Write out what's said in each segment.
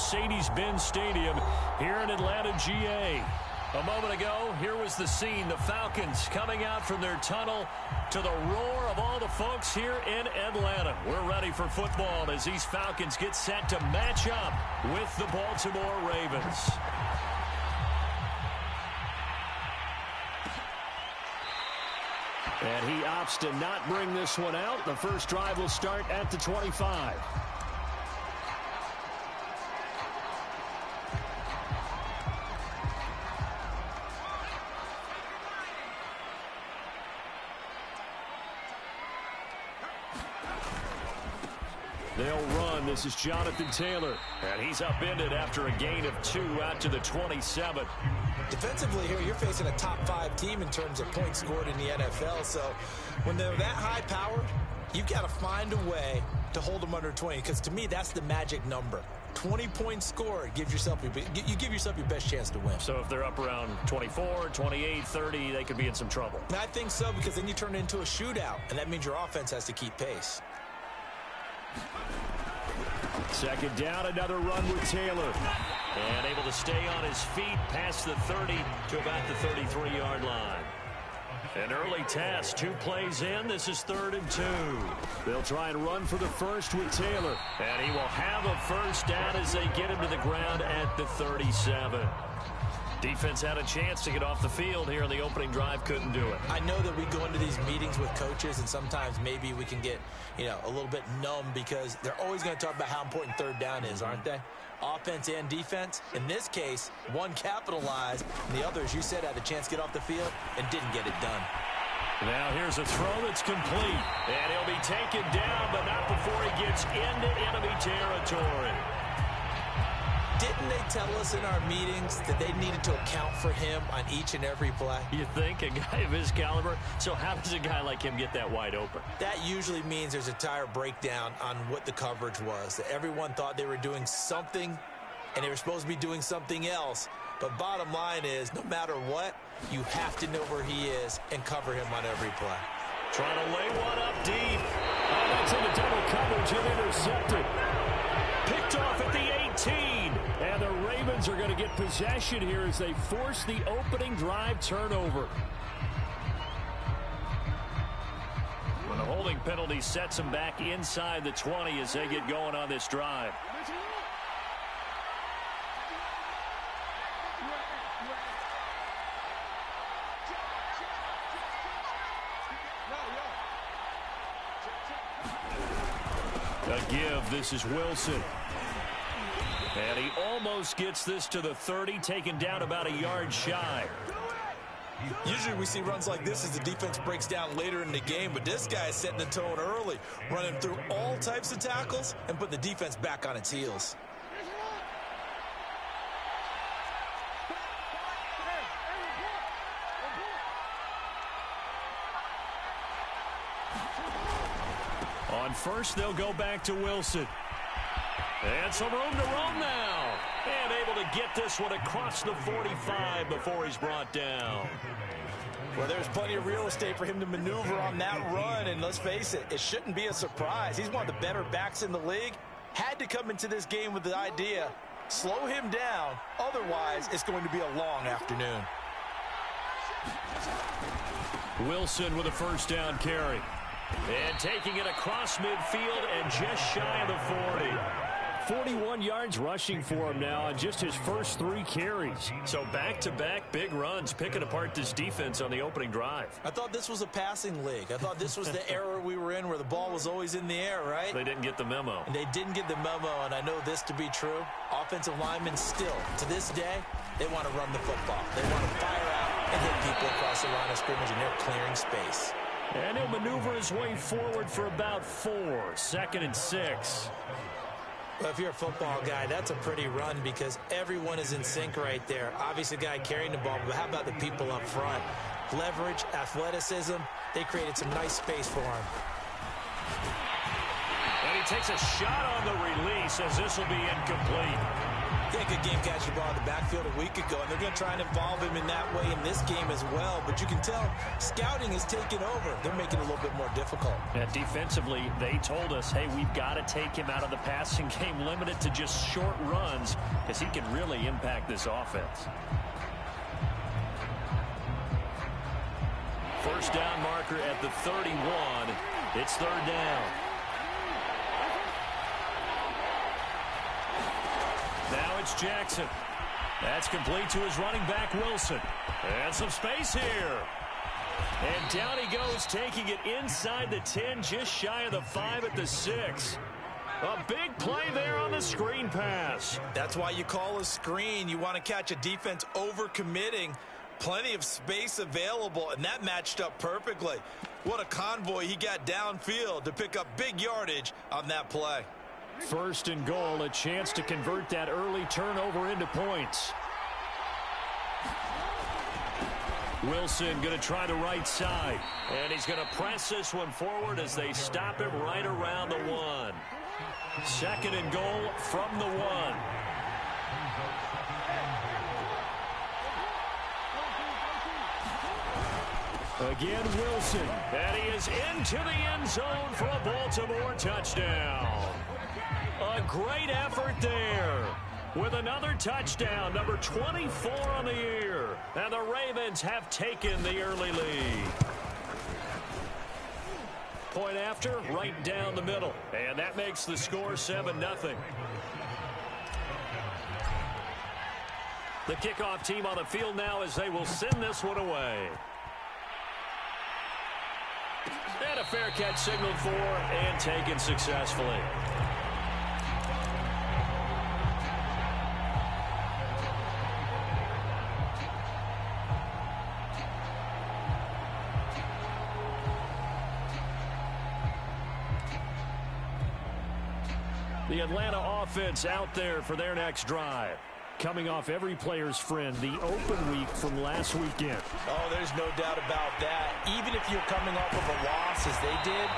Mercedes-Benz Stadium here in Atlanta, GA. A moment ago, here was the scene. The Falcons coming out from their tunnel to the roar of all the folks here in Atlanta. We're ready for football as these Falcons get set to match up with the Baltimore Ravens. And he opts to not bring this one out. The first drive will start at the 25. They'll run. This is Jonathan Taylor. And he's upended after a gain of 2 out to the 27. Defensively here, you're facing a top 5 team in terms of points scored in the NFL. So when they're that high powered, you've got to find a way to hold them under 20. Because to me, that's the magic number. 20 points scored gives yourself you give yourself your best chance to win. So if they're up around 24, 28, 30, they could be in some trouble. And I think so, because then you turn it into a shootout, and that means your offense has to keep pace. Second down, another run with Taylor. And able to stay on his feet past the 30 to about the 33-yard line. An early test, 2 plays in. This is 3rd and 2. They'll try and run for the first with Taylor. And he will have a first down as they get him to the ground at the 37. Defense had a chance to get off the field here in the opening drive, couldn't do it. I know that we go into these meetings with coaches, and sometimes maybe we can get, a little bit numb, because they're always going to talk about how important 3rd down is, aren't they? Offense and defense. In this case, one capitalized, and the other, as you said, had a chance to get off the field and didn't get it done. Now here's a throw that's complete. And he'll be taken down, but not before he gets into enemy territory. Didn't they tell us in our meetings that they needed to account for him on each and every play? You think? A guy of his caliber? So how does a guy like him get that wide open? That usually means there's a entire breakdown on what the coverage was. That everyone thought they were doing something, and they were supposed to be doing something else. But bottom line is, no matter what, you have to know where he is and cover him on every play. Trying to lay one up deep. Oh, that's into double coverage and intercepted. Picked off at the 18. And the Ravens are going to get possession here as they force the opening drive turnover. When the holding penalty sets them back inside the 20 as they get going on this drive. A give. This is Wilson. And he almost gets this to the 30, taken down about a yard shy. Usually we see runs like this as the defense breaks down later in the game, but this guy is setting the tone early, running through all types of tackles and put the defense back on its heels. On first, they'll go back to Wilson. And some room to roam now. And able to get this one across the 45 before he's brought down. Well, there's plenty of real estate for him to maneuver on that run. And let's face it, it shouldn't be a surprise. He's one of the better backs in the league. Had to come into this game with the idea, slow him down. Otherwise, it's going to be a long afternoon. Wilson with a first down carry. And taking it across midfield and just shy of the 40. 41 yards rushing for him now on just his first 3 carries. So back-to-back big runs, picking apart this defense on the opening drive. I thought this was a passing league. I thought this was the era we were in where the ball was always in the air, right? They didn't get the memo. And they didn't get the memo, and I know this to be true. Offensive linemen still, to this day, they want to run the football. They want to fire out and hit people across the line of scrimmage, and they're clearing space. And he'll maneuver his way forward for about 4. 2nd and 6. Well, if you're a football guy, that's a pretty run because everyone is in sync right there. Obviously, the guy carrying the ball, but how about the people up front? Leverage, athleticism, they created some nice space for him. And he takes a shot on the release as this will be incomplete. Yeah, good game catching the ball in the backfield a week ago, and they're going to try and involve him in that way in this game as well. But you can tell scouting is taking over. They're making it a little bit more difficult. Yeah, defensively, they told us, hey, we've got to take him out of the passing game, limited to just short runs, because he can really impact this offense. First down marker at the 31. It's third down. Now it's Jackson. That's complete to his running back, Wilson. And some space here. And down he goes, taking it inside the 10, just shy of the 5 at the 6. A big play there on the screen pass. That's why you call a screen. You want to catch a defense over-committing. Plenty of space available, and that matched up perfectly. What a convoy he got downfield to pick up big yardage on that play. First and goal, a chance to convert that early turnover into points. Wilson going to try the right side, and he's going to press this one forward as they stop him right around the 1. Second and goal from the 1. Again, Wilson. And he is into the end zone for a Baltimore touchdown. A great effort there with another touchdown, number 24 on the year. And the Ravens have taken the early lead. Point after, right down the middle. And that makes the score 7-0. The kickoff team on the field now as they will send this one away. And a fair catch signaled for and taken successfully. The Atlanta offense out there for their next drive. Coming off every player's friend, the open week from last weekend. Oh, there's no doubt about that. Even if you're coming off of a loss as they did,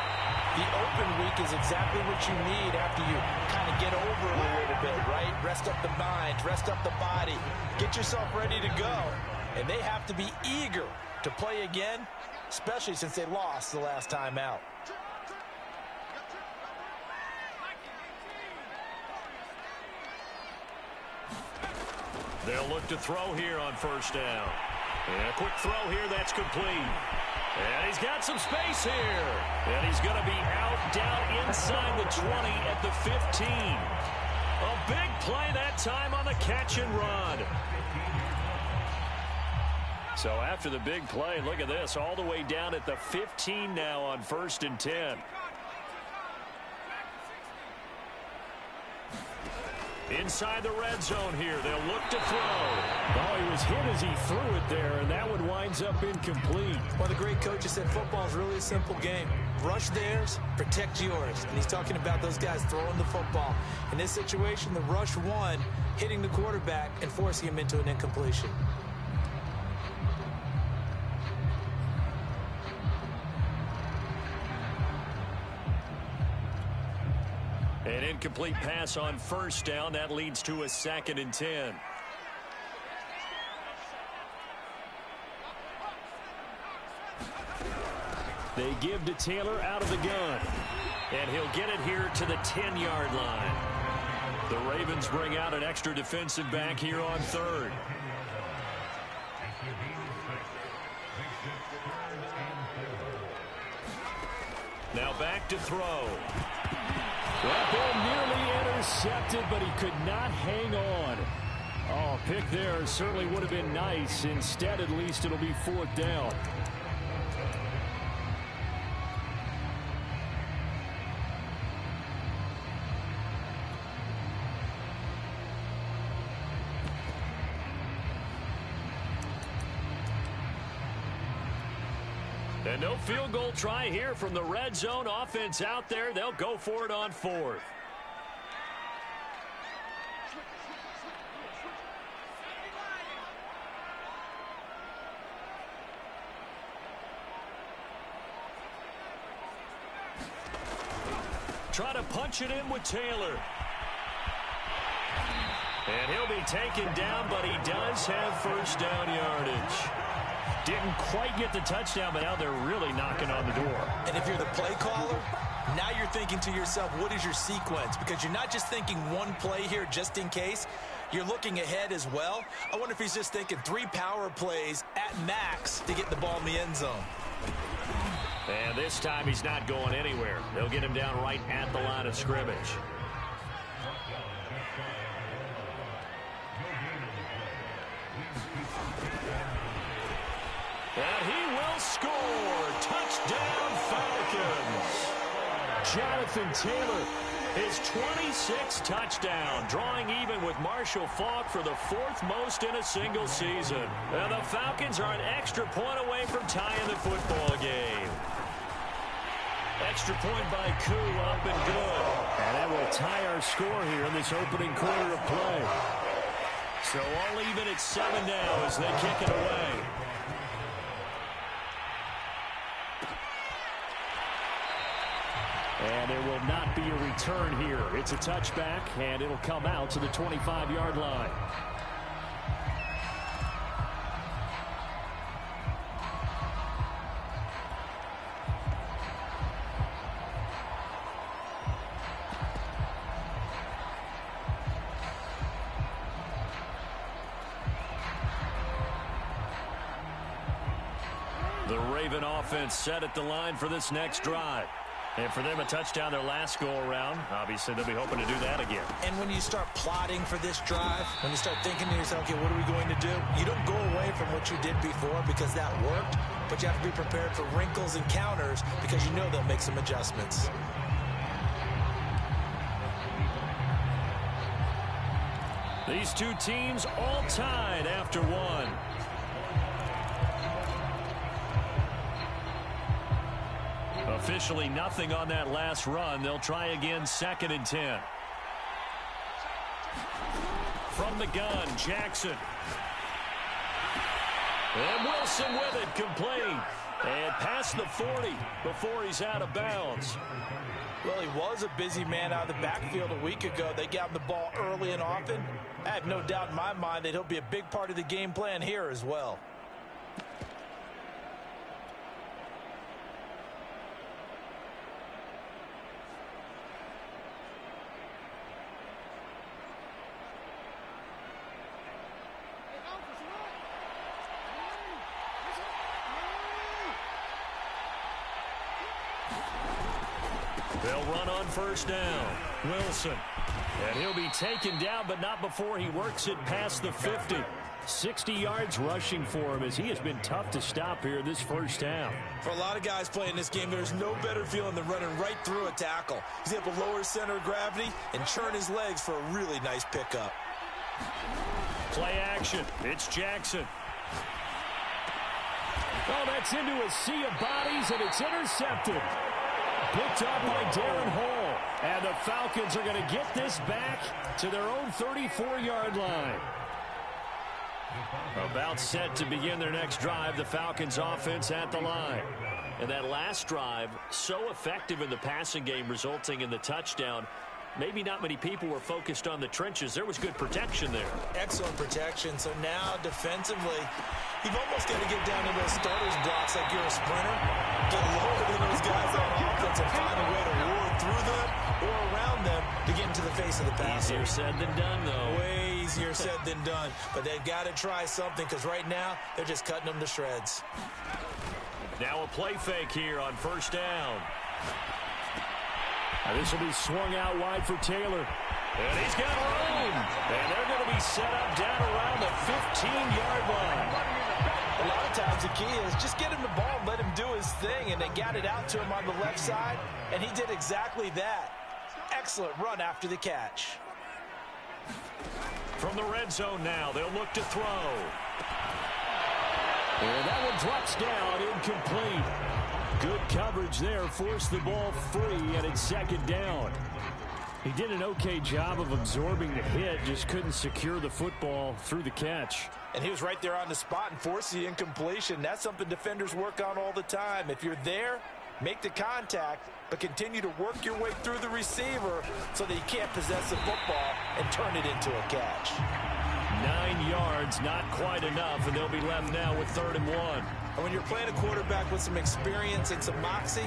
the open week is exactly what you need after you kind of get over it a little bit, right? Rest up the mind, rest up the body, get yourself ready to go. And they have to be eager to play again, especially since they lost the last time out. They'll look to throw here on first down. And a quick throw here, that's complete. And he's got some space here. And he's going to be out down inside the 20 at the 15. A big play that time on the catch and run. So after the big play, look at this, all the way down at the 15 now on first and 10. Inside the red zone here. They'll look to throw. Oh, he was hit as he threw it there, and that one winds up incomplete. Well, the great coach has said football is really a simple game. Rush theirs, protect yours. And he's talking about those guys throwing the football. In this situation, the rush won, hitting the quarterback and forcing him into an incompletion. An incomplete pass on first down. That leads to a 2nd and 10. They give to Taylor out of the gun. And he'll get it here to the 10-yard line. The Ravens bring out an extra defensive back here on third. Now back to throw. That ball nearly intercepted, but he could not hang on. Oh, pick there certainly would have been nice. Instead, at least it'll be 4th down. And no field goal try here from the red zone offense out there. They'll go for it on 4th. Try to punch it in with Taylor. And he'll be taken down, but he does have first down yardage. Didn't quite get the touchdown, but now they're really knocking on the door. And if you're the play caller, now you're thinking to yourself, what is your sequence? Because you're not just thinking one play here just in case. You're looking ahead as well. I wonder if he's just thinking 3 power plays at max to get the ball in the end zone. And this time he's not going anywhere. They'll get him down right at the line of scrimmage. And he will score. Touchdown, Falcons. Jonathan Taylor, his 26th touchdown, drawing even with Marshall Faulk for the 4th most in a single season. And the Falcons are an extra point away from tying the football game. Extra point by Koo, up and good. And that will tie our score here in this opening quarter of play. So all even at 7 now as they kick it away. And there will not be a return here. It's a touchback, and it'll come out to the 25-yard line. The Raven offense set at the line for this next drive. And for them, a touchdown their last go-around. Obviously, they'll be hoping to do that again. And when you start plotting for this drive, when you start thinking to yourself, okay, what are we going to do? You don't go away from what you did before because that worked, but you have to be prepared for wrinkles and counters because you know they'll make some adjustments. These two teams all tied after one. Officially nothing on that last run. They'll try again, 2nd and 10. From the gun, Jackson. And Wilson with it, complete. And past the 40 before he's out of bounds. Well, he was a busy man out of the backfield a week ago. They got him the ball early and often. I have no doubt in my mind that he'll be a big part of the game plan here as well. They'll run on first down. Wilson. And he'll be taken down, but not before he works it past the 50. 60 yards rushing for him as he has been tough to stop here this first half. For a lot of guys playing this game, there's no better feeling than running right through a tackle. He's able to lower his center of gravity and churn his legs for a really nice pickup. Play action. It's Jackson. Oh, that's into a sea of bodies, and it's intercepted. Picked up by Darren Hall. And the Falcons are going to get this back to their own 34-yard line. About set to begin their next drive, the Falcons offense at the line. And that last drive, so effective in the passing game, resulting in the touchdown. Maybe not many people were focused on the trenches. There was good protection there. Excellent protection. So now defensively, you've almost got to get down to those starters blocks like you're a sprinter. Get lower than those guys on offense and find a way to roar through them or around them to get into the face of the passer. Easier said than done, though. Way easier said than done. But they've got to try something because right now they're just cutting them to shreds. Now a play fake here on first down. Now this will be swung out wide for Taylor. And he's got room. And they're going to be set up down around the 15-yard line. A lot of times the key is just get him the ball and let him do his thing. And they got it out to him on the left side. And he did exactly that. Excellent run after the catch. From the red zone now, they'll look to throw. And that one drops down, incomplete. Good coverage there, forced the ball free, and it's second down. He did an okay job of absorbing the hit, just couldn't secure the football through the catch. And he was right there on the spot and forced the incompletion. That's something defenders work on all the time. If you're there, make the contact, but continue to work your way through the receiver so that you can't possess the football and turn it into a catch. 9 yards, not quite enough, and they'll be left now with 3rd and 1. And when you're playing a quarterback with some experience and some moxie,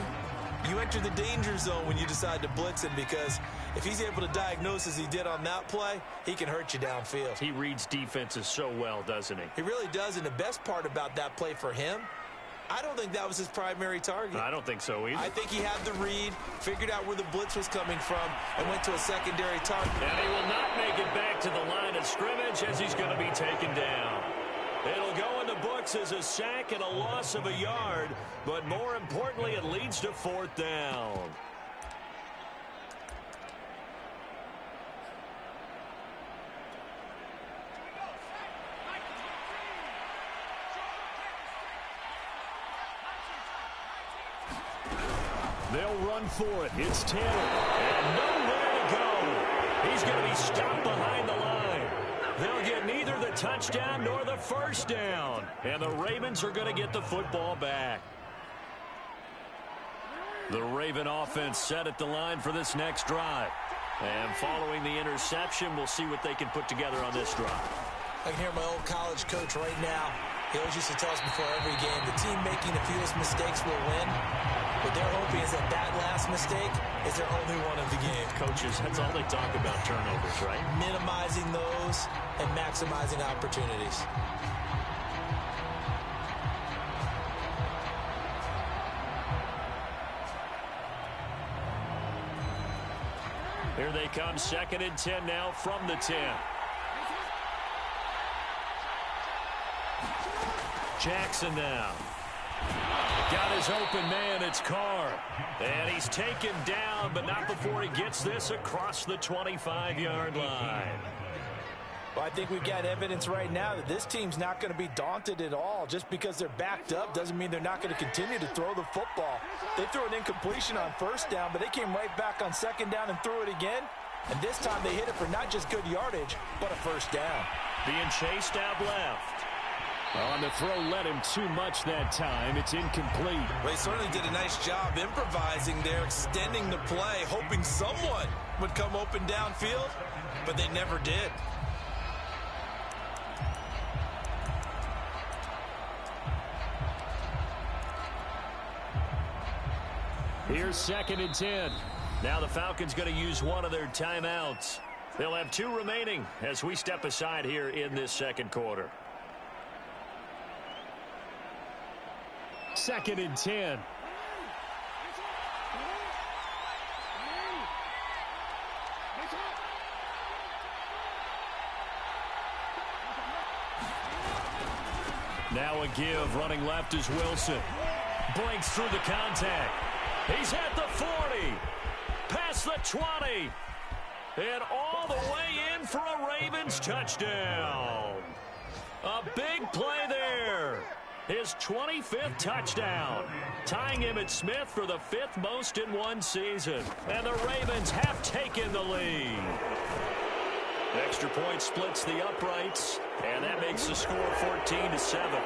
you enter the danger zone when you decide to blitz him, because if he's able to diagnose as he did on that play, he can hurt you downfield. He reads defenses so well, doesn't he? He really does, and the best part about that play for him, I don't think that was his primary target. I don't think so either. I think he had the read, figured out where the blitz was coming from, and went to a secondary target. And he will not make it back to the line of scrimmage as he's going to be taken down. It'll go in the books as a sack and a loss of a yard, but more importantly, it leads to 4th down. They'll run for it. It's Taylor. And nowhere to go. He's going to be stopped behind the line. They'll get neither the touchdown nor the 1st down. And the Ravens are going to get the football back. The Raven offense set at the line for this next drive. And following the interception, we'll see what they can put together on this drive. I can hear my old college coach right now. He always used to tell us before every game, the team making the fewest mistakes will win. What they're hoping is that that last mistake is their only one of the game. Coaches, that's all they talk about, turnovers, right? Minimizing those and maximizing opportunities. Here they come, 2nd and 10 now from the 10. Jackson now. Got his open man, it's Carr. And he's taken down, but not before he gets this across the 25-yard line. Well, I think we've got evidence right now that this team's not going to be daunted at all. Just because they're backed up doesn't mean they're not going to continue to throw the football. They threw an incompletion on 1st down, but they came right back on 2nd down and threw it again. And this time they hit it for not just good yardage, but a 1st down. Being chased out left. On the throw, led him too much that time. It's incomplete. Well, he certainly did a nice job improvising there, extending the play, hoping someone would come open downfield, but they never did. Here's 2nd and 10. Now the Falcons going to use one of their timeouts. They'll have 2 remaining as we step aside here in this 2nd quarter. 2nd and 10. Now a give. Running left is Wilson. Breaks through the contact. He's at the 40. Past the 20. And all the way in for a Ravens touchdown. A big play there. His 25th touchdown, tying Emmitt Smith for the 5th most in one season. And the Ravens have taken the lead. Extra point splits the uprights, and that makes the score 14-7.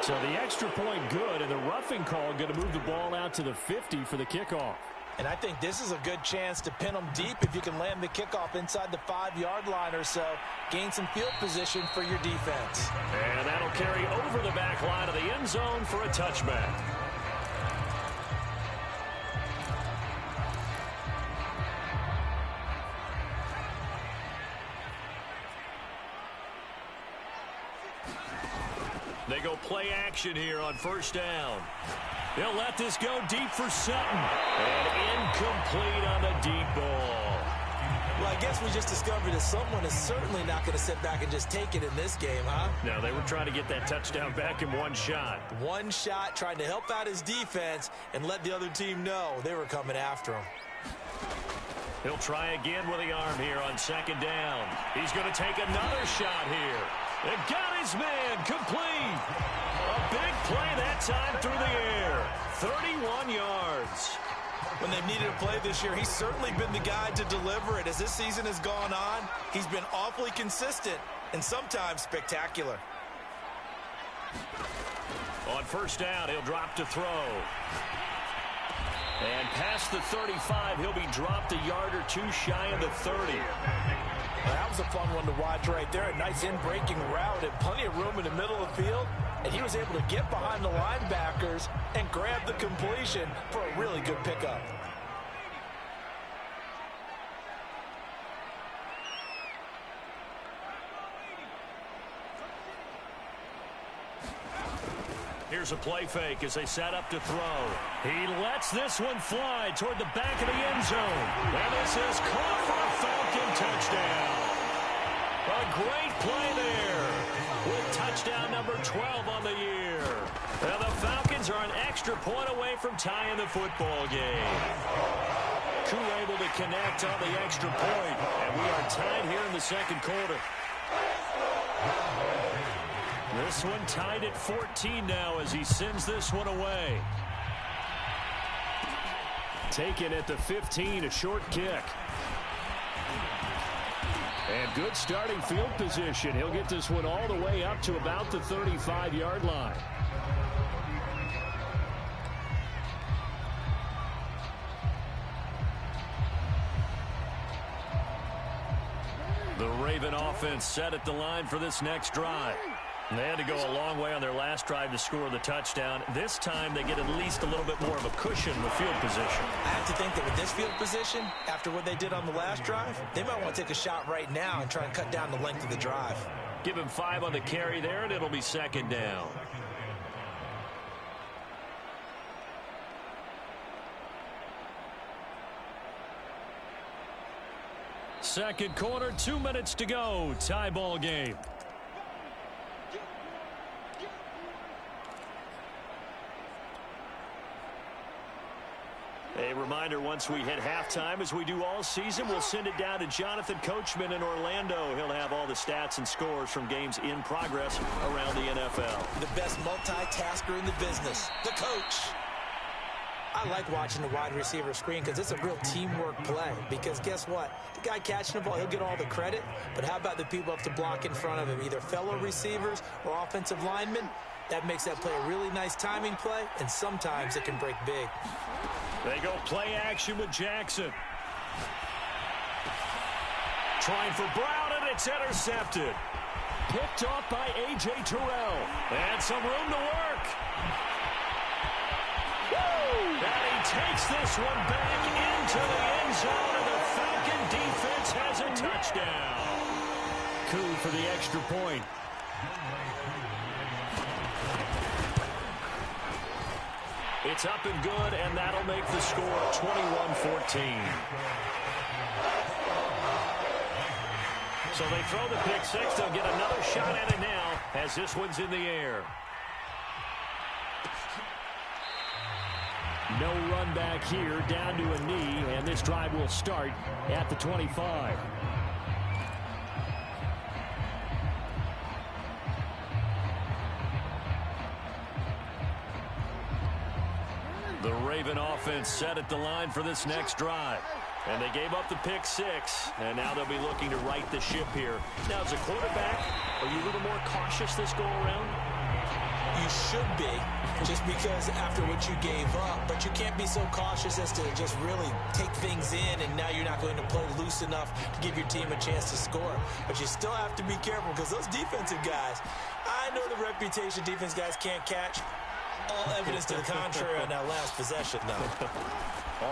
So the extra point good, and the roughing call going to move the ball out to the 50 for the kickoff. And I think this is a good chance to pin them deep if you can land the kickoff inside the 5-yard line or so. Gain some field position for your defense. And that'll carry over the back line of the end zone for a touchback. They go play action here on 1st down. They'll let this go deep for Sutton. And incomplete on the deep ball. Well, I guess we just discovered that someone is certainly not going to sit back and just take it in this game, huh? No, they were trying to get that touchdown back in one shot. One shot, trying to help out his defense and let the other team know they were coming after him. He'll try again with the arm here on 2nd down. He's going to take another shot here. And got his man complete. A big play that time through the air. 31 yards. When they've needed a play this year, he's certainly been the guy to deliver it. As this season has gone on, he's been awfully consistent and sometimes spectacular. On 1st down, he'll drop to throw. And past the 35, he'll be dropped a yard or two shy of the 30. Well, that was a fun one to watch right there. A nice in-breaking route and plenty of room in the middle of the field. And he was able to get behind the linebackers and grab the completion for a really good pickup. Here's a play fake as they set up to throw. He lets this one fly toward the back of the end zone. And this is caught for a Falcon touchdown. A great play there with touchdown number 12 on the year. And the Falcons are an extra point away from tying the football game. Koo able to connect on the extra point. And we are tied here in the second quarter. This one tied at 14 now as he sends this one away. Taken at the 15, a short kick. And good starting field position. He'll get this one all the way up to about the 35-yard line. The Raven offense set at the line for this next drive. They had to go a long way on their last drive to score the touchdown. This time they get at least a little bit more of a cushion with field position. I have to think that with this field position, after what they did on the last drive, they might want to take a shot right now and try and cut down the length of the drive. Give him 5 on the carry there, and it'll be second down. Second quarter, 2 minutes to go. Tie ball game. A reminder, once we hit halftime, as we do all season, we'll send it down to Jonathan Coachman in Orlando. He'll have all the stats and scores from games in progress around the NFL. The best multitasker in the business, the coach. I like watching the wide receiver screen because it's a real teamwork play. Because guess what? The guy catching the ball, he'll get all the credit. But how about the people up to block in front of him, either fellow receivers or offensive linemen? That makes that play a really nice timing play, and sometimes it can break big. They go play action with Jackson. Trying for Brown, and it's intercepted. Picked off by A.J. Terrell. And some room to work. Woo! And he takes this one back into the end zone, and the Falcon defense has a touchdown. Koo for the extra point. It's up and good, and that'll make the score 21-14. So they throw the pick six. They'll get another shot at it now as this one's in the air. No run back here, down to a knee, and this drive will start at the 25. The Raven offense set at the line for this next drive. And they gave up the pick six, and now they'll be looking to right the ship here. Now, as a quarterback, are you a little more cautious this go-around? You should be, just because after what you gave up, but you can't be so cautious as to just really take things in, and now you're not going to play loose enough to give your team a chance to score. But you still have to be careful, because those defensive guys, I know the reputation defense guys can't catch. All evidence to the contrary on that last possession, though.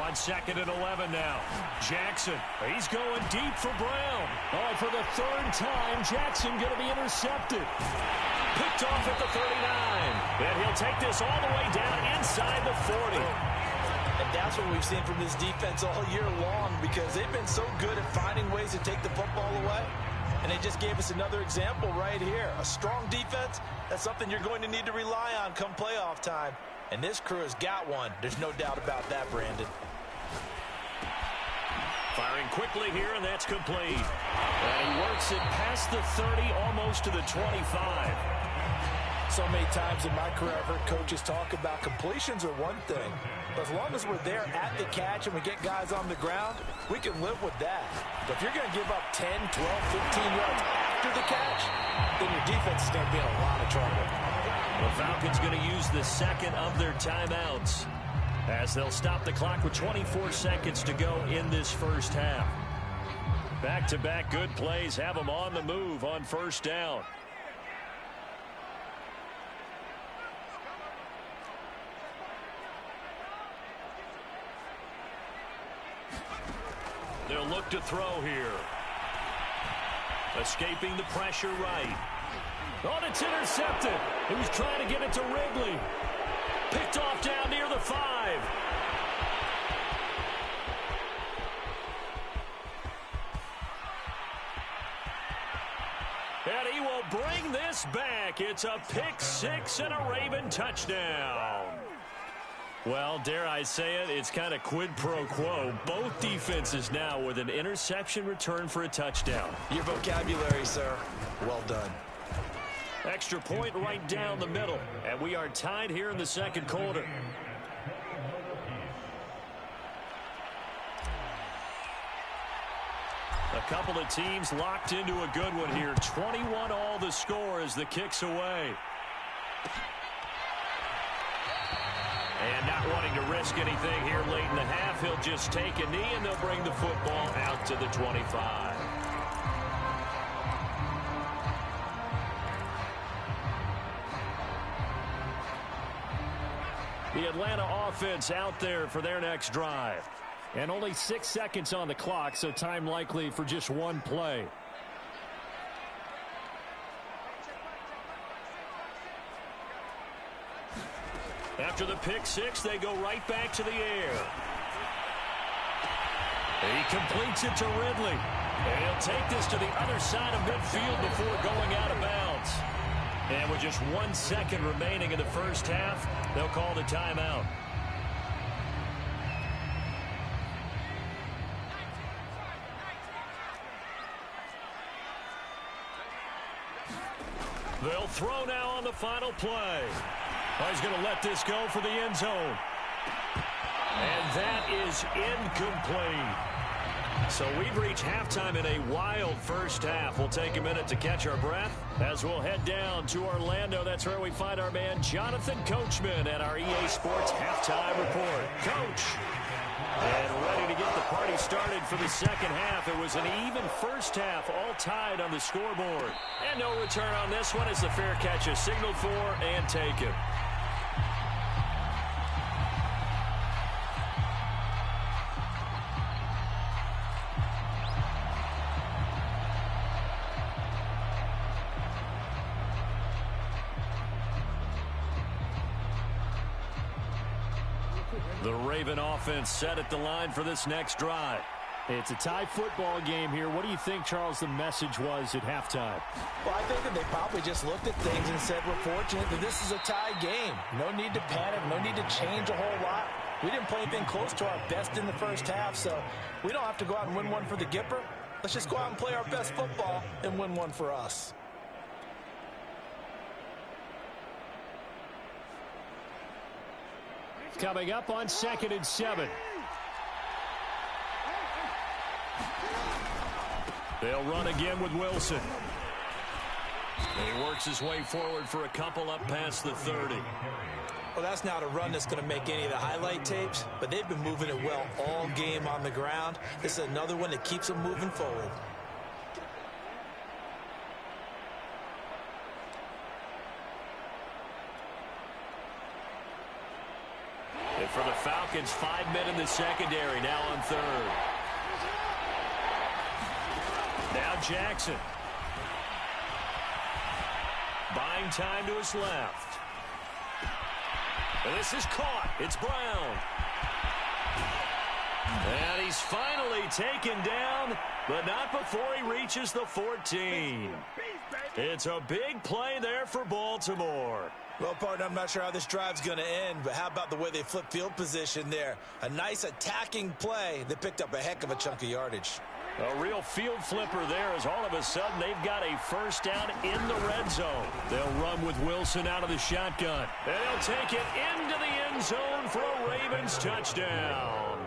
On second and 11 now. Jackson, he's going deep for Brown. Oh, for the third time, Jackson going to be intercepted. Picked off at the 39. And he'll take this all the way down inside the 40. And that's what we've seen from this defense all year long, because they've been so good at finding ways to take the football away. And they just gave us another example right here. A strong defense, that's something you're going to need to rely on come playoff time. And this crew has got one. There's no doubt about that, Brandon. Firing quickly here, and that's complete. And he works it past the 30, almost to the 25. So many times in my career, I've heard coaches talk about completions are one thing. But as long as we're there at the catch and we get guys on the ground, we can live with that. But if you're going to give up 10, 12, 15 yards after the catch, then your defense is going to be in a lot of trouble. The Falcons going to use the second of their timeouts. as they'll stop the clock with 24 seconds to go in this first half. Back-to-back good plays have them on the move on first down. They'll look to throw here. Escaping the pressure right. Oh, it's intercepted. He was trying to get it to Wrigley. Picked off down near the 5. And he will bring this back. It's a pick 6 and a Raven touchdown. Well, dare I say it, it's kind of quid pro quo. Both defenses now with an interception return for a touchdown. Your vocabulary, sir. Well done. Extra point right down the middle. And we are tied here in the second quarter. A couple of teams locked into a good one here. 21 all the score as the kick's away. And not wanting to risk anything here late in the half, he'll just take a knee and they'll bring the football out to the 25. The Atlanta offense out there for their next drive. And only 6 seconds on the clock, so time likely for just one play. After the pick 6, they go right back to the air. He completes it to Ridley. And he'll take this to the other side of midfield before going out of bounds. And with just 1 second remaining in the first half, they'll call the timeout. They'll throw now on the final play. Oh, he's going to let this go for the end zone. And that is incomplete. So we've reached halftime in a wild first half. We'll take a minute to catch our breath as we'll head down to Orlando. That's where we find our man Jonathan Coachman at our EA Sports Halftime Report. Coach. And ready to get the party started for the second half. It was an even first half, all tied on the scoreboard. And no return on this one as the fair catch is signaled for and taken. The Raven offense set at the line for this next drive. It's a tie football game here. What do you think, Charles, the message was at halftime? Well, I think that they probably just looked at things and said, we're fortunate that this is a tie game. No need to panic. No need to change a whole lot. We didn't play anything close to our best in the first half, so we don't have to go out and win one for the Gipper. Let's just go out and play our best football and win one for us. Coming up on 2nd and 7. They'll run again with Wilson. He works his way forward for a couple up past the 30. Well, that's not a run that's going to make any of the highlight tapes, but they've been moving it well all game on the ground. This is another one that keeps them moving forward. And for the Falcons, 5 men in the secondary, now on third. Now Jackson. Buying time to his left. And this is caught. It's Brown. And he's finally taken down, but not before he reaches the 14. It's a big play there for Baltimore. Well, partner, I'm not sure how this drive's going to end, but how about the way they flip field position there? A nice attacking play. They picked up a heck of a chunk of yardage. A real field flipper there as all of a sudden they've got a first down in the red zone. They'll run with Wilson out of the shotgun. And they'll take it into the end zone for a Ravens touchdown.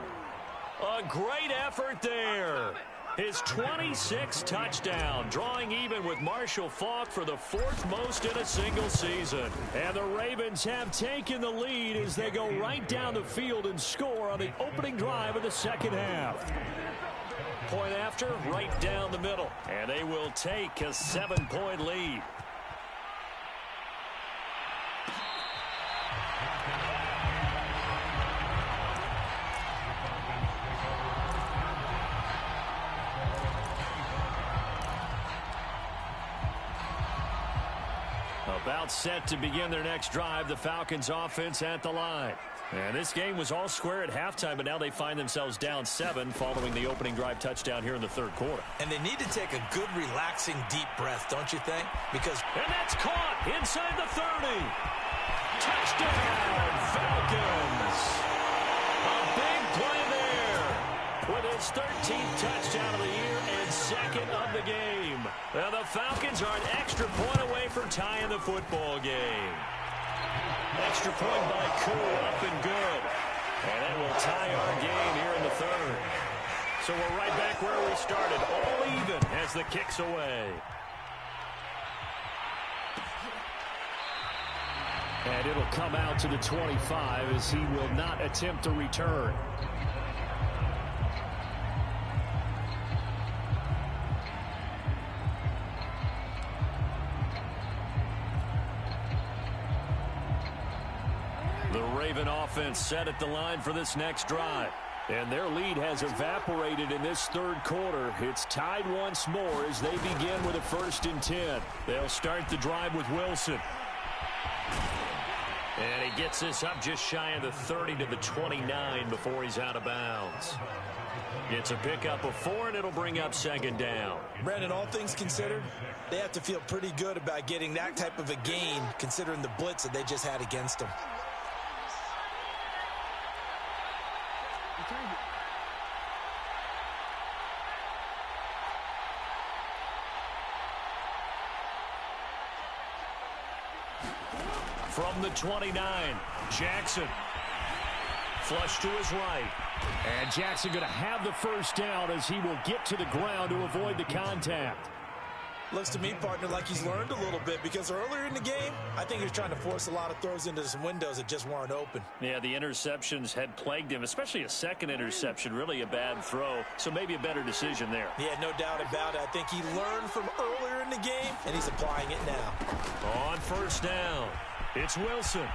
A great effort there. his 26th touchdown, drawing even with Marshall Faulk for the 4th most in a single season. And the Ravens have taken the lead as they go right down the field and score on the opening drive of the second half. Point after, right down the middle. And they will take a 7-point lead. About set to begin their next drive, the Falcons offense at the line. And this game was all square at halftime, but now they find themselves down 7 following the opening drive touchdown here in the third quarter. And they need to take a good, relaxing, deep breath, don't you think? And that's caught inside the 30. Touchdown, Falcons. A big play there with his 13th touchdown of the year and 2nd of the game. Now the Falcons are an extra point away from tying the football game. Extra point by Koo, up and good. And that will tie our game here in the third. So we're right back where we started, all even as the kick's away. And it'll come out to the 25 as he will not attempt a return. The Raven offense set at the line for this next drive. And their lead has evaporated in this third quarter. It's tied once more as they begin with a 1st and 10. They'll start the drive with Wilson. And he gets this up just shy of the 30 to the 29 before he's out of bounds. Gets a pickup of 4, and it'll bring up 2nd down. Brandon, all things considered, they have to feel pretty good about getting that type of a gain considering the blitz that they just had against them. From the 29, Jackson. Flush to his right. And Jackson going to have the 1st down as he will get to the ground to avoid the contact. Looks to me, partner, like he's learned a little bit because earlier in the game, I think he was trying to force a lot of throws into some windows that just weren't open. Yeah, the interceptions had plagued him, especially a 2nd interception, really a bad throw. So maybe a better decision there. Yeah, no doubt about it. I think he learned from earlier in the game, and he's applying it now. On 1st down, it's Wilson.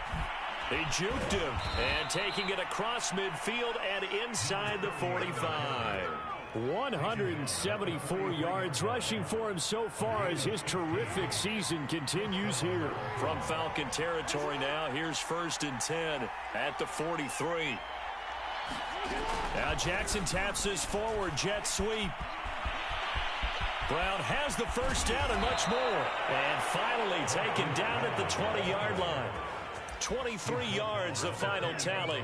They juked him, and taking it across midfield and inside the 45. 174 yards rushing for him so far as his terrific season continues here. From Falcon territory now, here's 1st and 10 at the 43. Now Jackson taps his forward jet sweep. Brown has the 1st down and much more. And finally taken down at the 20-yard line. 23 yards, the final tally.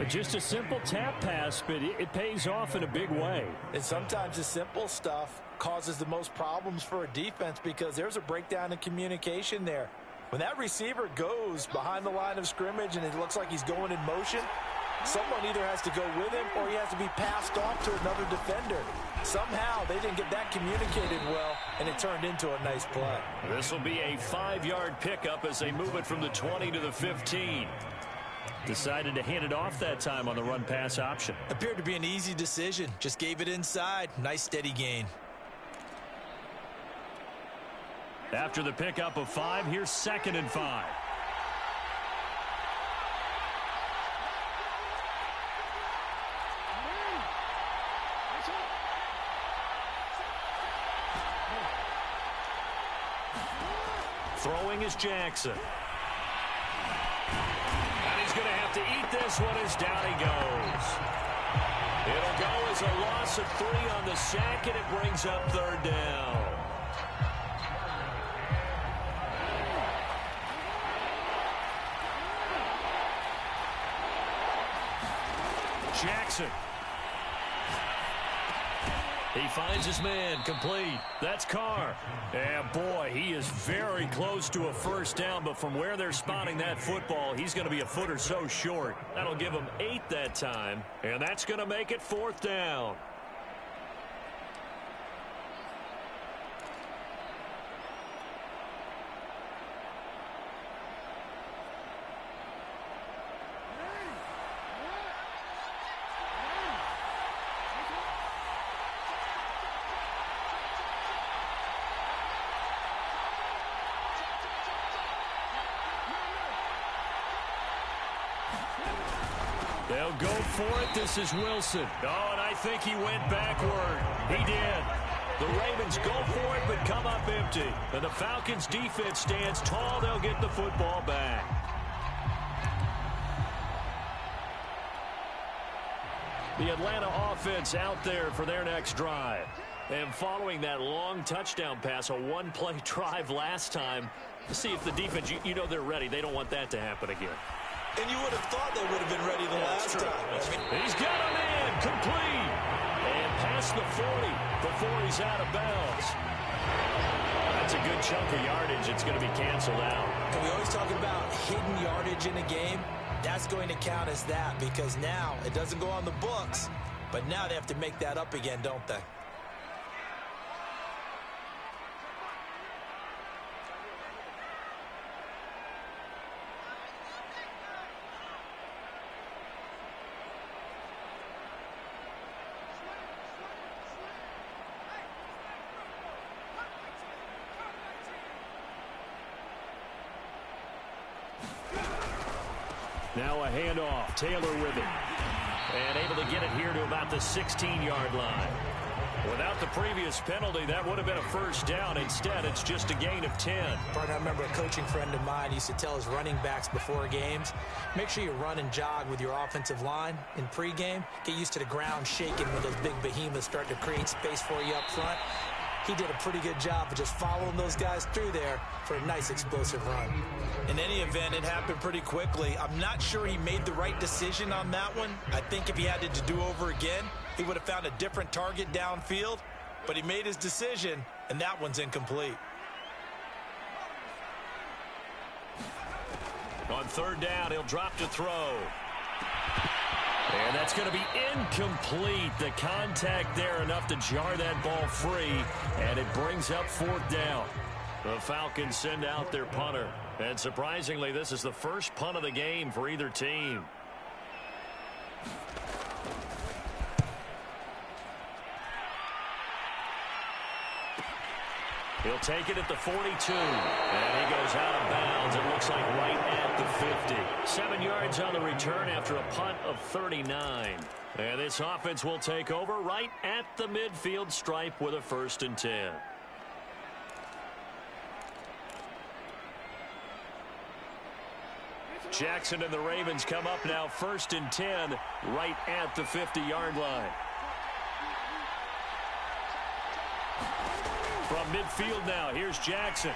Just a simple tap pass, but it pays off in a big way. And sometimes the simple stuff causes the most problems for a defense because there's a breakdown in communication there. When that receiver goes behind the line of scrimmage and it looks like he's going in motion, someone either has to go with him or he has to be passed off to another defender. Somehow they didn't get that communicated well, and it turned into a nice play. This will be a 5-yard pickup as they move it from the 20 to the 15. Decided to hand it off that time on the run-pass option. Appeared to be an easy decision. Just gave it inside. Nice steady gain. After the pickup of 5, here's 2nd and 5. Throwing is Jackson. And he's going to have to eat this one as down he goes. It'll go as a loss of 3 on the sack, and it brings up 3rd down. Jackson. He finds his man, complete. That's Carr. And boy, he is very close to a 1st down, but from where they're spotting that football, he's going to be a foot or so short. That'll give him 8 that time, and that's going to make it 4th down. They'll go for it. This is Wilson. Oh, and I think he went backward. He did. The Ravens go for it, but come up empty. And the Falcons' defense stands tall. They'll get the football back. The Atlanta offense out there for their next drive. And following that long touchdown pass, a one-play drive last time, let's see if the defense, you know they're ready. They don't want that to happen again. And you would have thought they would have been ready the last time. He's got him in, complete. And past the 40 before he's out of bounds. That's a good chunk of yardage. It's going to be canceled out. And we always talk about hidden yardage in a game. That's going to count as that because now it doesn't go on the books, but now they have to make that up again, don't they? Now a handoff. Taylor with it. And able to get it here to about the 16-yard line. Without the previous penalty, that would have been a first down. Instead, it's just a gain of 10. Partner, I remember a coaching friend of mine used to tell his running backs before games, make sure you run and jog with your offensive line in pregame. Get used to the ground shaking when those big behemoths start to create space for you up front. He did a pretty good job of just following those guys through there for a nice explosive run. In any event, it happened pretty quickly. I'm not sure he made the right decision on that one. I think if he had to do over again, he would have found a different target downfield. But he made his decision, and that one's incomplete. On third down, he'll drop to throw. And that's going to be incomplete. The contact there enough to jar that ball free, and it brings up fourth down. The Falcons send out their punter. And surprisingly, this is the first punt of the game for either team. He'll take it at the 42. And he goes out of bounds. It looks like right at the 50. 7 yards on the return after a punt of 39. And this offense will take over right at the midfield stripe with a 1st and 10. Jackson and the Ravens come up now 1st and 10 right at the 50-yard line. From midfield now, here's Jackson.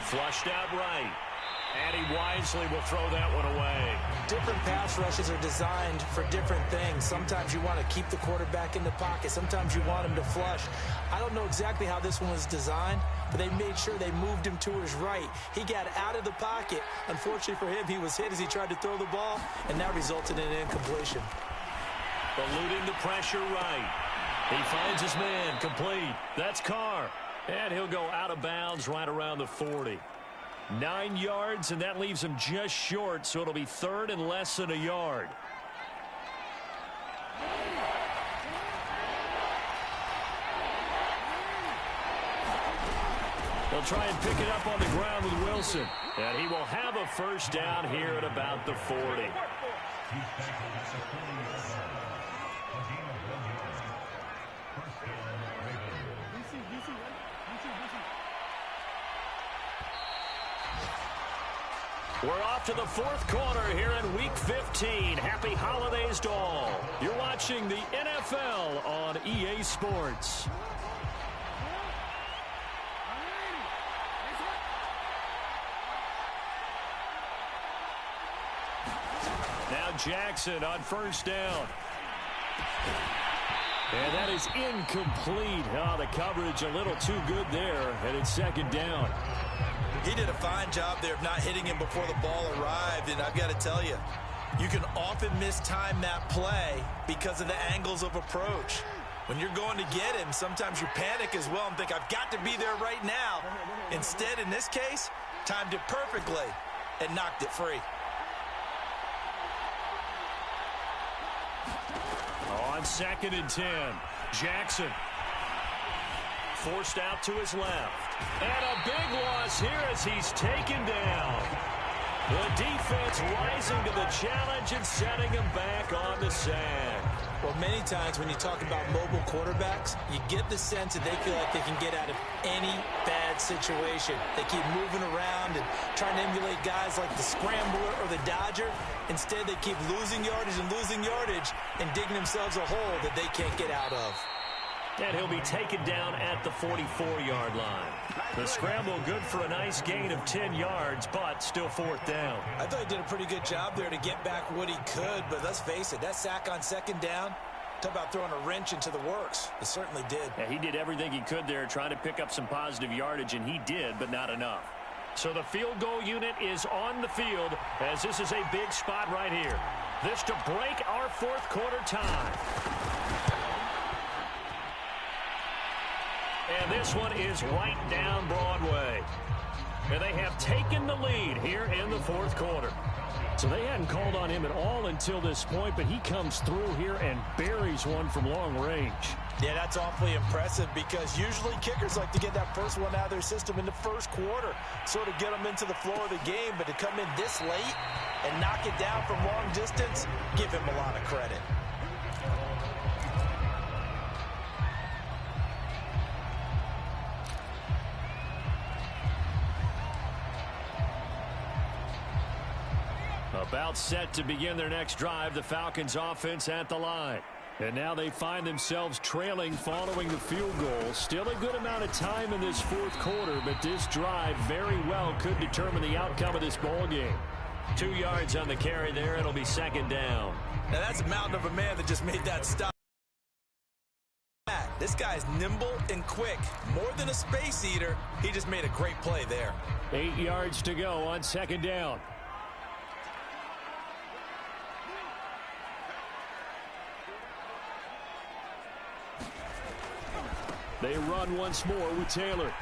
Flushed out right. And he wisely will throw that one away. Different pass rushes are designed for different things. Sometimes you want to keep the quarterback in the pocket. Sometimes you want him to flush. I don't know exactly how this one was designed, but they made sure they moved him to his right. He got out of the pocket. Unfortunately for him, he was hit as he tried to throw the ball, and that resulted in an incompletion. Eluding the pressure right. He finds his man, complete. That's Carr. And he'll go out of bounds right around the 40. 9 yards, and that leaves him just short, so it'll be 3rd and less than a yard. They'll try and pick it up on the ground with Wilson. And he will have a first down here at about the 40. We're off to the 4th quarter here in Week 15. Happy holidays to all. You're watching the NFL on EA Sports. Now Jackson on first down. And that is incomplete. Oh, the coverage a little too good there, and it's 2nd down. He did a fine job there of not hitting him before the ball arrived, and I've got to tell you, you can often mistime that play because of the angles of approach. When you're going to get him, sometimes you panic as well and think, I've got to be there right now. Instead, in this case, timed it perfectly and knocked it free. On 2nd and 10, Jackson forced out to his left. And a big loss here as he's taken down. The defense rising to the challenge and setting him back on the sack. Well, many times when you talk about mobile quarterbacks, you get the sense that they feel like they can get out of any bad situation. They keep moving around and trying to emulate guys like the Scrambler or the Dodger. Instead, they keep losing yardage and digging themselves a hole that they can't get out of. And he'll be taken down at the 44-yard line. The scramble good for a nice gain of 10 yards, but still fourth down. I thought he did a pretty good job there to get back what he could, but let's face it, that sack on second down, talk about throwing a wrench into the works. It certainly did. Yeah, he did everything he could there, trying to pick up some positive yardage, and he did, but not enough. So the field goal unit is on the field, as this is a big spot right here. This to break our fourth quarter time. And this one is right down Broadway. And they have taken the lead here in the fourth quarter. So they hadn't called on him at all until this point, but he comes through here and buries one from long range. Yeah, that's awfully impressive because usually kickers like to get that first one out of their system in the first quarter, sort of get them into the flow of the game, but to come in this late and knock it down from long distance, give him a lot of credit. About set to begin their next drive, the Falcons offense at the line. And now they find themselves trailing following the field goal. Still a good amount of time in this fourth quarter, but this drive very well could determine the outcome of this ball game. 2 yards on the carry there. It'll be second down. Now that's a mountain of a man that just made that stop. This guy's nimble and quick. More than a space eater, he just made a great play there. 8 yards to go on second down. They run once more with Taylor.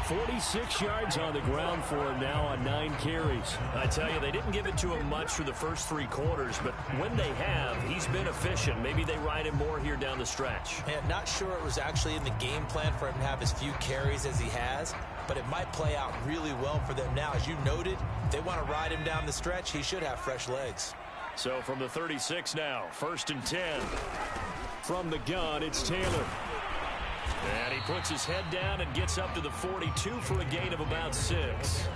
46 yards on the ground for him now on 9 carries. I tell you, they didn't give it to him much through the first 3 quarters, but when they have, he's been efficient. Maybe they ride him more here down the stretch. Man, not sure it was actually in the game plan for him to have as few carries as he has, but it might play out really well for them now. As you noted, if they want to ride him down the stretch, he should have fresh legs. So from the 36 now, 1st and 10. From the gun, it's Taylor. And he puts his head down and gets up to the 42 for a gain of about 6.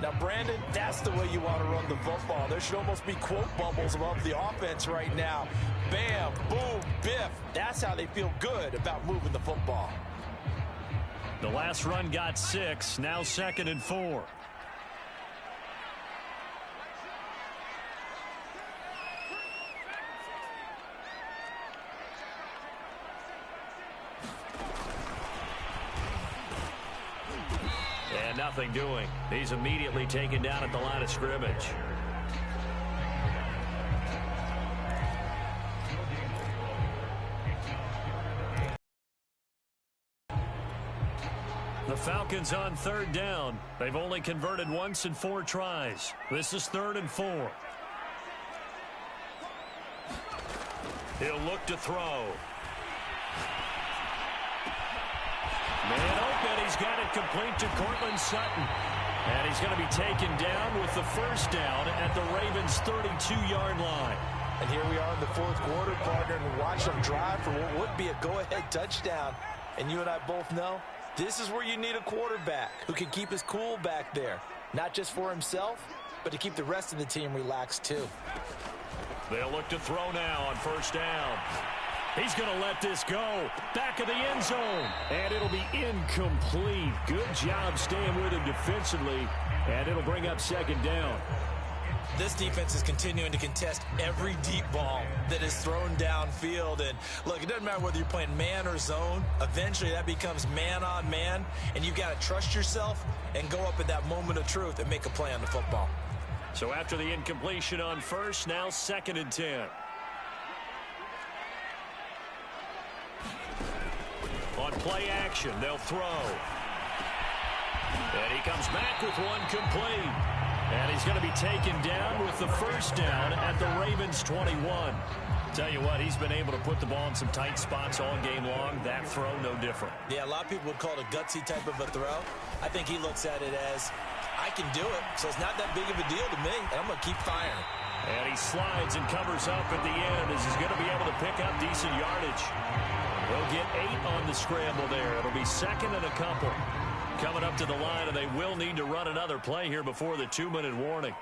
Now, Brandon, that's the way you want to run the football. There should almost be quote bubbles above the offense right now. Bam, boom, biff. That's how they feel good about moving the football. The last run got 6, now 2nd and 4. Nothing doing. He's immediately taken down at the line of scrimmage. The Falcons on 3rd down. They've only converted once in 4 tries. This is 3rd and 4. He'll look to throw. Man open, he's got it complete to Courtland Sutton. And he's going to be taken down with the first down at the Ravens' 32-yard line. And here we are in the fourth quarter, partner, and watch them drive for what would be a go-ahead touchdown. And you and I both know this is where you need a quarterback who can keep his cool back there. Not just for himself, but to keep the rest of the team relaxed too. They'll look to throw now on 1st down. He's going to let this go. Back of the end zone. And it'll be incomplete. Good job staying with him defensively. And it'll bring up 2nd down. This defense is continuing to contest every deep ball that is thrown downfield. And look, it doesn't matter whether you're playing man or zone. Eventually that becomes man on man. And you've got to trust yourself and go up at that moment of truth and make a play on the football. So after the incompletion on 1st, now 2nd and 10. On play action, they'll throw. And he comes back with one complete. And he's going to be taken down with the first down at the Ravens' 21. Tell you what, he's been able to put the ball in some tight spots all game long. That throw, no different. Yeah, a lot of people would call it a gutsy type of a throw. I think he looks at it as I can do it, so it's not that big of a deal to me, and I'm going to keep firing. And he slides and covers up at the end as he's going to be able to pick up decent yardage. They'll get 8 on the scramble there. It'll be second and a couple. Coming up to the line, and they will need to run another play here before the 2-minute warning.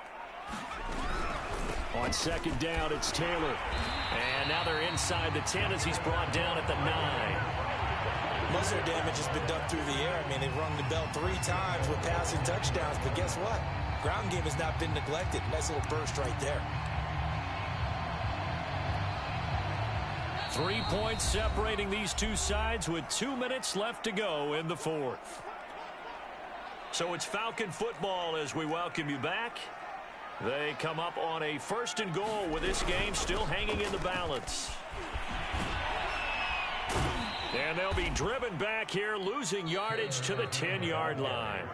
On second down, it's Taylor. And now they're inside the 10 as he's brought down at the 9. Most of their damage has been done through the air. I mean, they've rung the bell 3 times with passing touchdowns, but guess what? Ground game has not been neglected. Nice little burst right there. 3 points separating these two sides with 2 minutes left to go in the fourth. So it's Falcon football as we welcome you back. They come up on a 1st and goal with this game still hanging in the balance. And they'll be driven back here, losing yardage to the 10-yard line.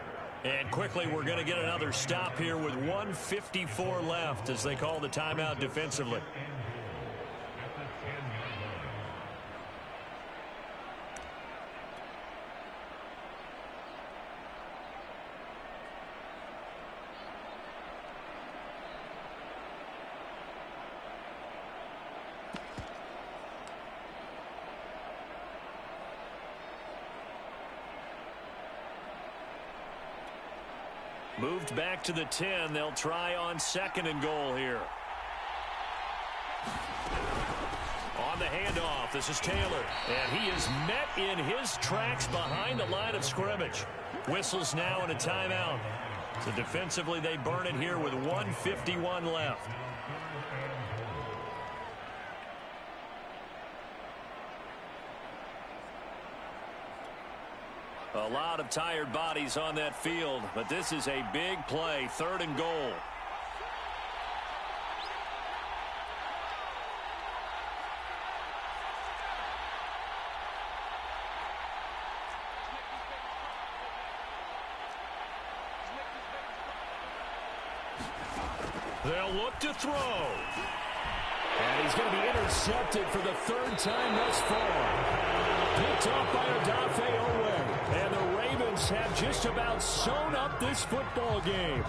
And quickly, we're going to get another stop here with 1:54 left as they call the timeout defensively. Moved back to the 10. They'll try on 2nd and goal here. On the handoff, this is Taylor. And he is met in his tracks behind the line of scrimmage. Whistles now and a timeout. So defensively, they burn it here with 1:51 left. A lot of tired bodies on that field, but this is a big play, 3rd and goal. They'll look to throw. And he's going to be intercepted for the 3rd time thus far. Picked off by Odafe Oweh. And the Ravens have just about sewn up this football game.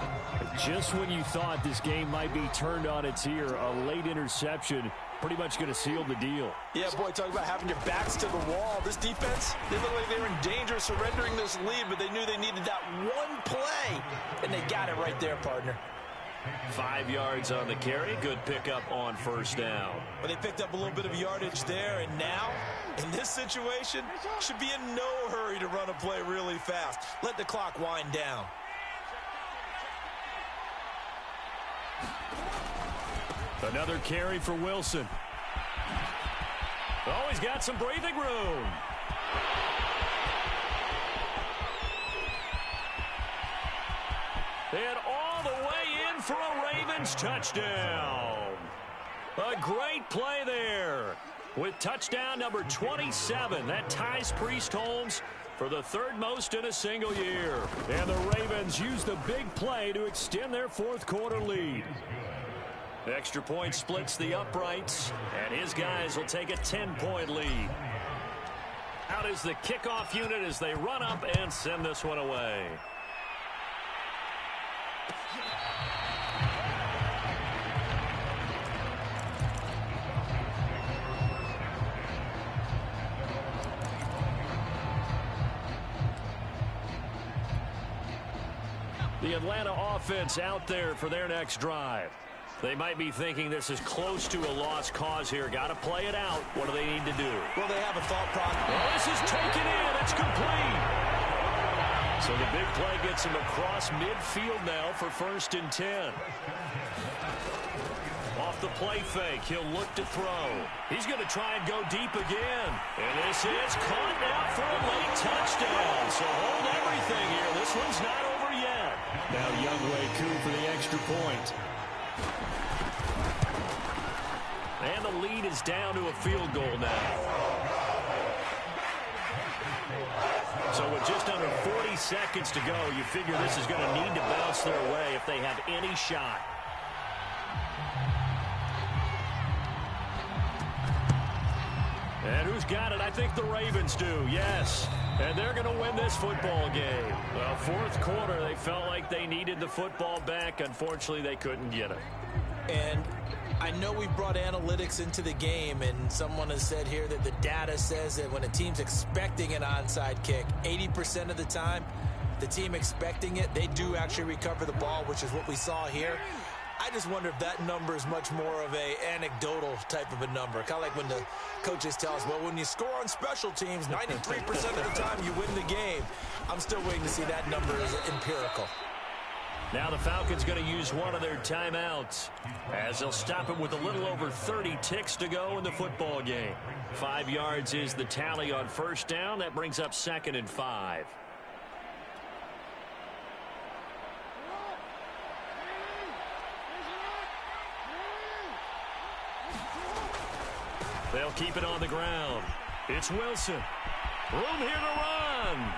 Just when you thought this game might be turned on its ear, a late interception pretty much going to seal the deal. Yeah, boy, talk about having your backs to the wall. This defense, they look like they were in danger of surrendering this lead, but they knew they needed that one play, and they got it right there, partner. 5 yards on the carry. Good pickup on 1st down. But they picked up a little bit of yardage there, and now, in this situation, should be in no hurry to run a play really fast. Let the clock wind down. Another carry for Wilson. Oh, he's got some breathing room. And all the way in for a Ravens touchdown. A great play there. With touchdown number 27, that ties Priest Holmes for the 3rd most in a single year. And the Ravens use the big play to extend their 4th quarter lead. Extra point splits the uprights, and his guys will take a 10-point lead. Out is the kickoff unit as they run up and send this one away. The Atlanta offense out there for their next drive. They might be thinking this is close to a lost cause here. Got to play it out. What do they need to do? Well, they have a thought process. Oh, this is taken in. It's complete. So the big play gets him across midfield now for 1st and 10. Off the play fake, he'll look to throw. He's going to try and go deep again. And this is caught now for a late touchdown. So hold everything here. This one's not over yet. Now Younghoe Koo for the extra point. And the lead is down to a field goal now. So with just under 40 seconds to go, you figure this is going to need to bounce their way if they have any shot. And who's got it? I think the Ravens do, yes. And they're going to win this football game. Well, fourth quarter, they felt like they needed the football back. Unfortunately, they couldn't get it. And I know we brought analytics into the game, and someone has said here that the data says that when a team's expecting an onside kick, 80% of the time, the team expecting it, they do actually recover the ball, which is what we saw here. I just wonder if that number is much more of a anecdotal type of a number. Kind of like when the coaches tell us, well, when you score on special teams, 93% of the time you win the game. I'm still waiting to see that number as empirical. Now the Falcons going to use one of their timeouts as they'll stop it with a little over 30 ticks to go in the football game. 5 yards is the tally on first down. That brings up 2nd and 5. They'll keep it on the ground. It's Wilson. Room here to run.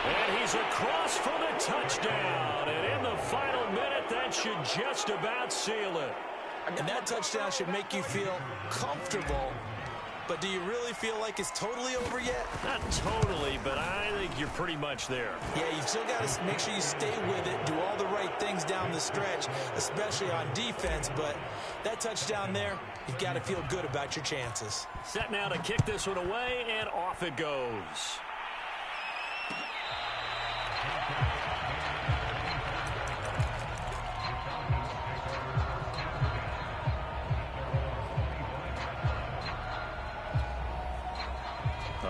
And he's across for the touchdown. And in the final minute, that should just about seal it. And that touchdown should make you feel comfortable. But do you really feel like it's totally over yet? Not totally, but I think you're pretty much there. Yeah, you've still got to make sure you stay with it, do all the right things down the stretch, especially on defense. But that touchdown there, you've got to feel good about your chances. Set now to kick this one away, and off it goes.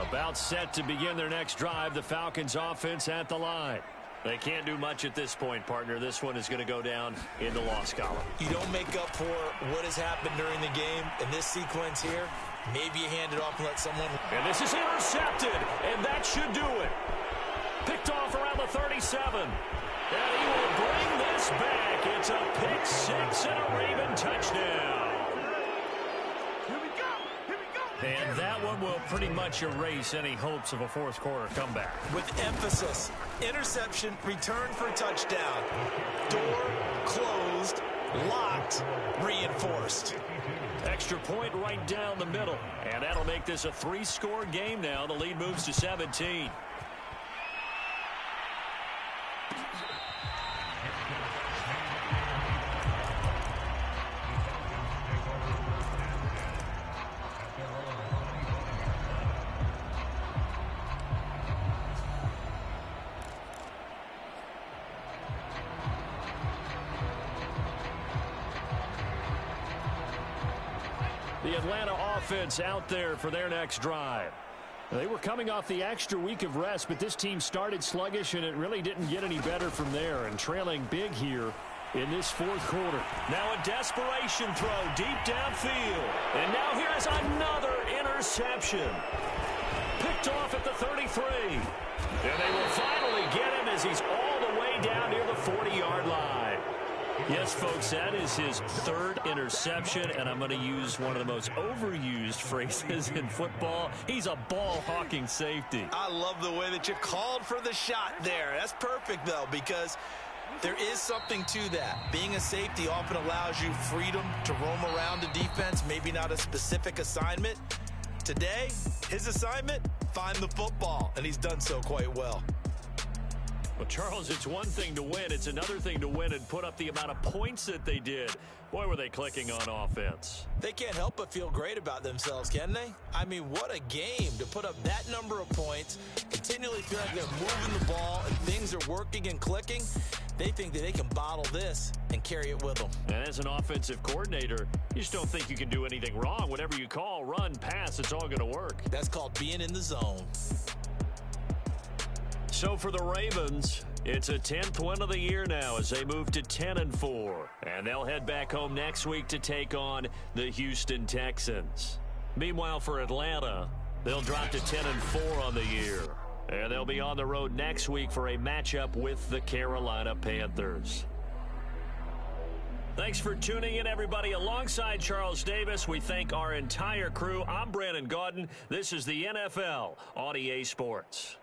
About set to begin their next drive, the Falcons offense at the line. They can't do much at this point, partner. This one is going to go down in the loss column. You don't make up for what has happened during the game in this sequence here. Maybe you hand it off and let someone. And this is intercepted, and that should do it. Picked off around the 37. And he will bring this back. It's a pick six and a Raven touchdown. And that one will pretty much erase any hopes of a fourth quarter comeback. With emphasis, interception, return for touchdown. Door closed, locked, reinforced. Extra point right down the middle. And that'll make this a 3-score game now. The lead moves to 17. The Atlanta offense out there for their next drive. They were coming off the extra week of rest, but this team started sluggish, and it really didn't get any better from there. And trailing big here in this fourth quarter. Now a desperation throw deep downfield. And now here is another interception. Picked off at the 33. And they will finally get him as he's all the way down near the 40-yard line. Yes, folks, that is his third interception, and I'm going to use one of the most overused phrases in football. He's a ball-hawking safety. I love the way that you called for the shot there. That's perfect, though, because there is something to that. Being a safety often allows you freedom to roam around the defense, maybe not a specific assignment. Today, his assignment, find the football, and he's done so quite well. Well, Charles, it's one thing to win. It's another thing to win and put up the amount of points that they did. Boy, were they clicking on offense. They can't help but feel great about themselves, can they? I mean, what a game to put up that number of points, continually feel like they're moving the ball and things are working and clicking. They think that they can bottle this and carry it with them. And as an offensive coordinator, you just don't think you can do anything wrong. Whatever you call, run, pass, it's all going to work. That's called being in the zone. So for the Ravens, it's a 10th win of the year now as they move to 10-4. And they'll head back home next week to take on the Houston Texans. Meanwhile, for Atlanta, they'll drop to 10-4 on the year. And they'll be on the road next week for a matchup with the Carolina Panthers. Thanks for tuning in, everybody. Alongside Charles Davis, we thank our entire crew. I'm Brandon Gaudin. This is the NFL on EA Sports.